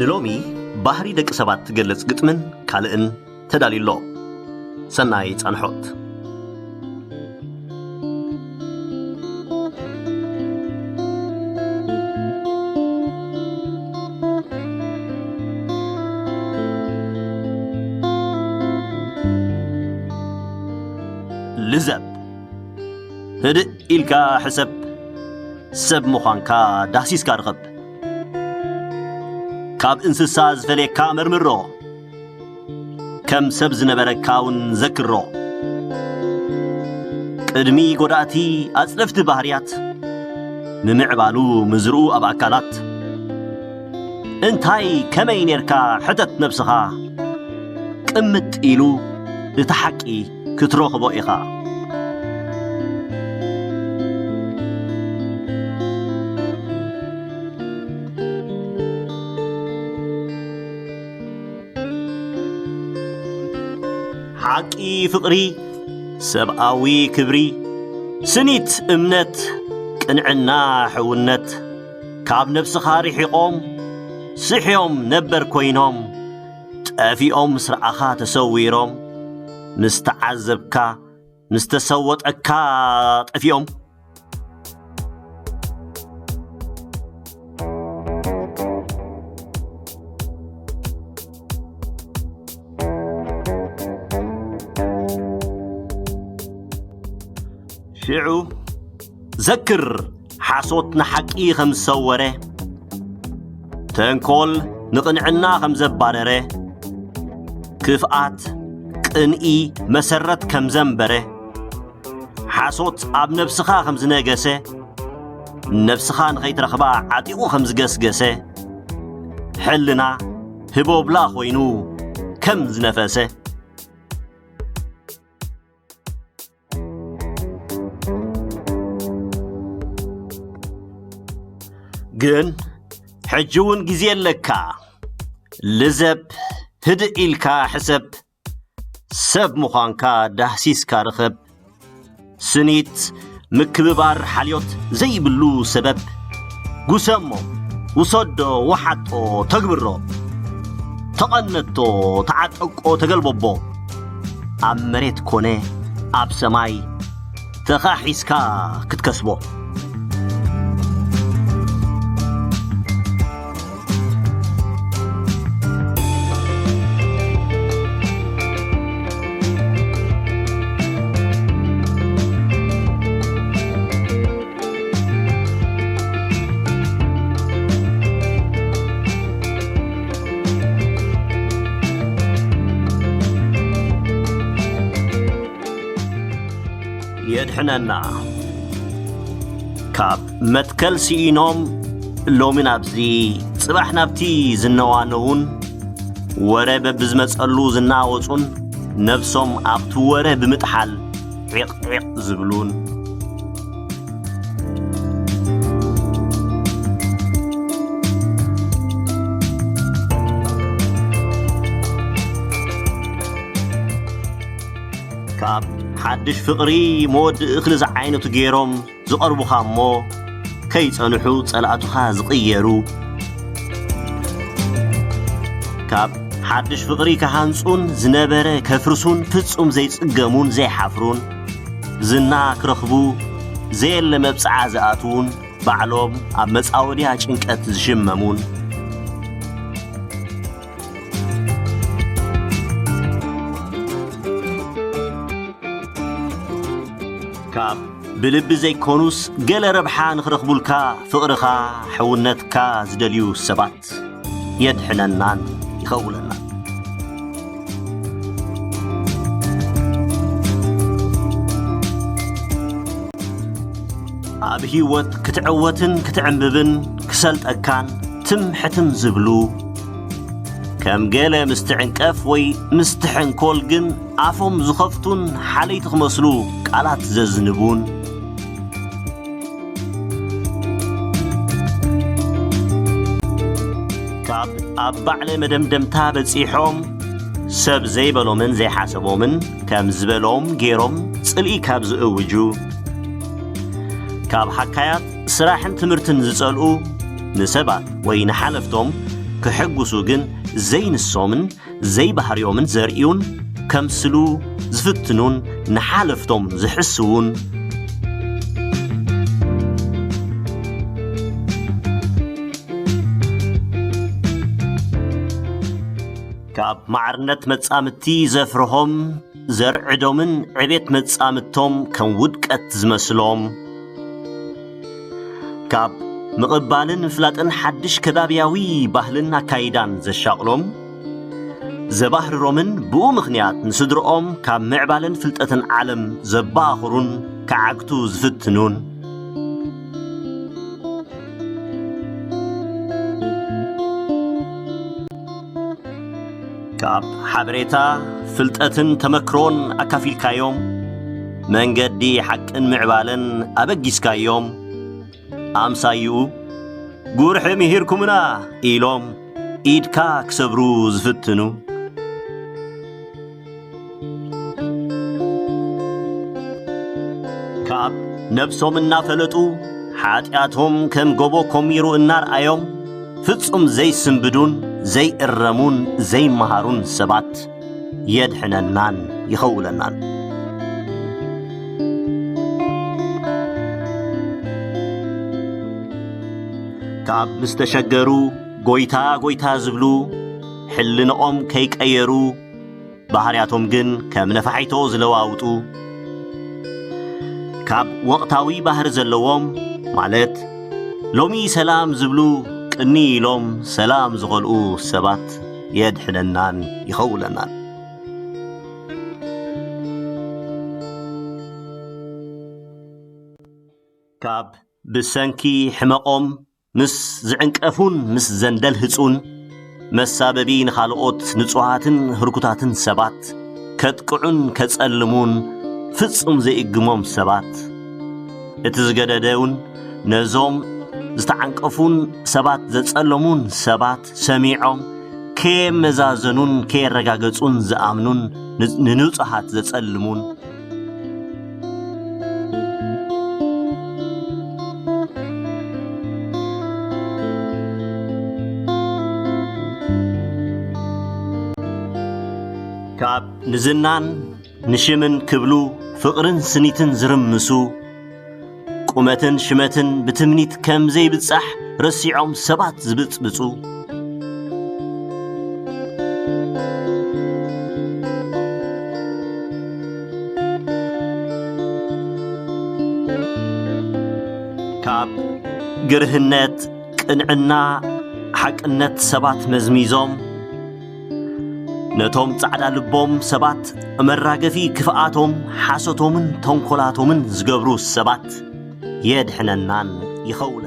ንሎሚ ባህሪ ደቂ ሰባት ትገልጽ ግጥምን ካልእን ተዳሊሎ ሰናይ ጻንሖት ልዘብ ህድእ ኢልካ ሕሰብ ሰብ ምዃንካ ዳሲስካ ርኸብ ካብ እንስሳ ዝፈለየካ መርምሮ ከም ሰብ ዝነበረካውን ዘክሮ ቅድሚ ጎዳእቲ ኣጽለፍቲ ባህርያት ንምዕባሉ ምዝርኡ ኣብ ኣካላት እንታይ ከመይ ኔርካ ሕተት ነብስኻ ቅምጥ ኢሉ እቲ ሓቂ ክትረኽቦ ኢኻ ሓቂ ፍቕሪ ሰብኣዊ ክብሪ ስኒት እምነት ቅንዕና ሕውነት ካብ ነፍስኻ ሪሒቖም ስሕዮም ነበር ኮይኖም ጠፊኦም ስርዓኻ ተሰዊሮም ምስተዓዘብካ ምስተሰወጠካ ጠፊኦም ሽዑ ዘክር ሓሶት ንሓቂ ከም ዝሰወረ ተንኰል ንቕንዕና ከም ዘባረረ ክፍኣት ቅንኢ መሰረት ከም ዘንበረ ሓሶት ኣብ ነፍስኻ ከም ዝነገሰ ነፍስኻ ንኸይትረኽባ ዓጢቑ ከም ዝገስገሰ ሕልና ህቦብላ ኾይኑ ከም ዝነፈሰ ግን ሕጅውን ጊዜ ኣለካ ልዘብ ህድእ ኢልካ ሕሰብ ሰብ ምዃንካ ዳህሲስካ ርኸብ ስኒት ምክብባር ሓልዮት ዘይብሉ ሰበብ ጉሰሞ ውሰዶ ወሓጦ ተግብሮ ተቐነቶ ተዓጠቆ ተገልበቦ ኣብ መሬት ኮነ ኣብ ሰማይ ተኻሒስካ ክትከስቦ የድሕነና ካብ መትከል ሲኢኖም ሎሚ ናብዚ ጽባሕ ናብቲ ዝነዋነውን ወረ በብዝመጸሉ ዝናወጹን ነፍሶም ኣብቲ ወረ ብምጥሓል ዒቕ ዝብሉን ካብ ሓድሽ ፍቕሪ መወድእ እኽሊ ዝዓይነቱ ገይሮም ዝቐርቡኻ እሞ ከይጸንሑ ጸላእቱኻ ዝቕየሩ ካብ ሓድሽ ፍቕሪ ካሃንጹን ዝነበረ ከፍርሱን ፍጹም ዘይጽገሙን ዘይሓፍሩን ዝና ክረኽቡ ዘየለ መብጽዓ ዝኣትውን ባዕሎም ኣብ መጻወድያ ጭንቀት ዝሽመሙን ካብ ብልቢ ዘይኮኑስ ገለ ረብሓ ንኽረኽቡልካ ፍቕርኻ ሕውነትካ ዝደልዩ ሰባት የድሕነናን ይኸውለና ኣብ ህይወት ክትዕወትን ክትዕምብብን ክሰልጠካን ትምሕትም ዝብሉ ከም ገለ ምስትዕንቀፍ ወይ ምስትሕንኰል ግን ኣፎም ዝኸፍቱን ሓለይቲ ክመስሉ ቃላት ዘዝንቡን ካብ ኣብ ባዕለ መደምደምታ በጺሖም ሰብ ዘይበሎምን ዘይሓሰቦምን ከም ዝበሎም ገይሮም ጽልኢ ካብ ዝእውጁ ካብ ሓካያት ስራሕን ትምህርትን ዝጸልኡ ንሰባት ወይ ንሓለፍቶም ክሕጉሱ ግን ዘይንሶምን ዘይባህርዮምን ዘርእዩን ከምስሉ ዝፍትኑን ንሓለፍቶም ዝሕስውን ካብ ማዕርነት መጻምቲ ዘፍርሆም ዘርዕዶምን ዕቤት መጻምቶም ከም ውድቀት ዝመስሎም ካብ ምቕባልን ፍላጥን ሓድሽ ከባብያዊ ባህልን አካይዳን ዘሻቕሎም ዘባህርሮምን ብኡ ምኽንያት ንስድሮኦም ካብ ምዕባልን ፍልጠትን ዓለም ዘባኽሩን ከዓግቱ ዝፍትኑን ካብ ሓበሬታ ፍልጠትን ተመክሮን አካፊልካዮም መንገዲ ሓቅን ምዕባልን አበጊስካዮም አምሳዩ ጉርሕ ምሂርኩምና ኢሎም ኢድካ ክሰብሩ ዝፍትኑ ካብ ነፍሶም እናፈለጡ ሓጢአቶም ከም ጎቦ ኮሚሩ እናርአዮም ፍጹም ዘይስንብዱን ዘይእረሙን ዘይመሃሩን ሰባት የድሕነናን ይኸውለናን ካብ ምስተሸገሩ ጎይታ ጎይታ ዝብሉ ሕልንኦም ከይቀየሩ ባህርያቶም ግን ከም ነፋሒቶ ዝለዋውጡ ካብ ወቕታዊ ባህር ዘለዎም ማለት ሎሚ ሰላም ዝብሉ ቅኒ ኢሎም ሰላም ዝኸልኡ ሰባት የድሕነናን ይኸውለናን ካብ ብሰንኪ ሕመቆም ምስ ዝዕንቀፉን ምስ ዘንደል ህጹን መሳበቢ ንኻልኦት ንጹሃትን ህርኩታትን ሰባት ከጥቅዑን ከጸልሙን ፍጹም ዘይእግሞም ሰባት እቲ ዝገደደውን ነዞም ዝተዓንቀፉን ሰባት ዘጸለሙን ሰባት ሰሚዖም ከየመዛዘኑን ከየረጋገጹን ዝኣምኑን ንንጹሃት ዘጸልሙን ካብ ንዝናን ንሽምን ክብሉ ፍቕርን ስኒትን ዝርምሱ ቁመትን ሽመትን ብትምኒት ከም ዘይብጻሕ ረሲዖም ሰባት ዝብጽብጹ ካብ ግርህነት ቅንዕና ሓቅነት ሰባት መዝሚዞም ነቶም ጻዕዳ ልቦም ሰባት መራገፊ ክፍኣቶም ሓሶቶምን ተንኰላቶምን ዝገብሩ ሰባት የድሕነናን ይኸውለ